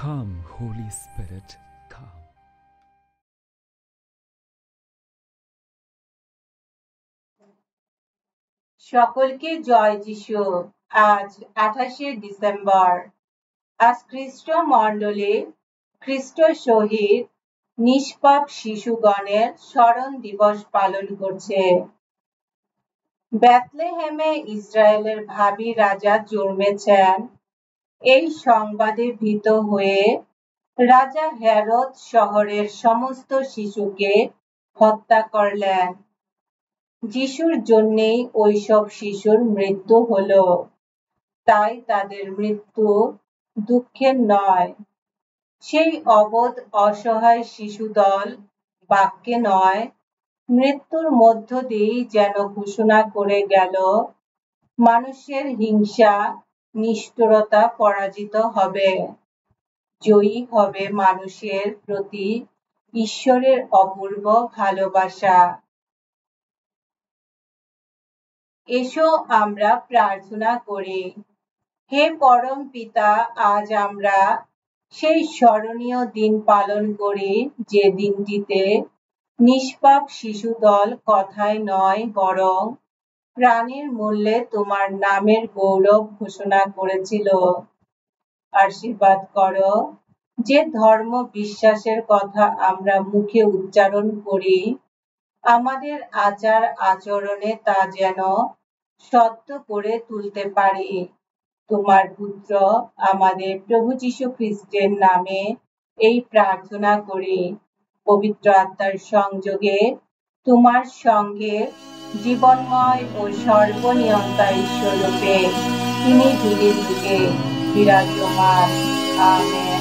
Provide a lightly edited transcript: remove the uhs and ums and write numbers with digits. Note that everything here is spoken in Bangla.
Come, Holy Spirit, come. সকলকে জয় যিশু। আজ 28শে ডিসেম্বর। আজ খ্রিস্ট মণ্ডলে খ্রিস্ট শহীদ নিষ্পাপ শিশুগণের স্মরণ দিবস পালন করছে। বেথলেহেমে ইসরায়েলের ভাবী রাজা জন্মেছেন। এই সংবাদে ভীত হয়ে রাজা হেরোদ শহরের সমস্ত শিশুকে হত্যা করলেন। যিশুর জন্যেই ওইসব শিশুর মৃত্যু হলো, তাই তাদের মৃত্যু দুঃখের নয়। সেই অবোধ অসহায় শিশুদল বাক্যে নয়, মৃত্যুর মধ্য দিয়েই যেন ঘোষণা করে গেল, মানুষের হিংসা নিষ্ঠুরতা পরাজিত হবে, জয়ী হবে মানুষের প্রতি ঈশ্বরের অপূর্ব ভালোবাসা। এসো আমরা প্রার্থনা করি। হে পরম পিতা, আজ আমরা সেই স্মরণীয় দিন পালন করি যে দিনটিতে নিষ্পাপ শিশুদল কথায় নয় বরং প্রাণের মূল্যে তোমার নামের গৌরব ঘোষণা করেছিল। আশীর্বাদ করো যে ধর্ম বিশ্বাসের কথা আমরা মুখে উচ্চারণ করি, আমাদের আচার আচরণে তা যেন সত্য করে তুলতে পারি। তোমার পুত্র আমাদের প্রভু যীশু খ্রিস্টের নামে এই প্রার্থনা করি। পবিত্র আত্মার সংযোগে তোমার সঙ্গে জীবনময় ও সর্বনিয়ন্তা ঈশ্বররূপে তিনি যুগে যুগে বিরাজমান। আমেন।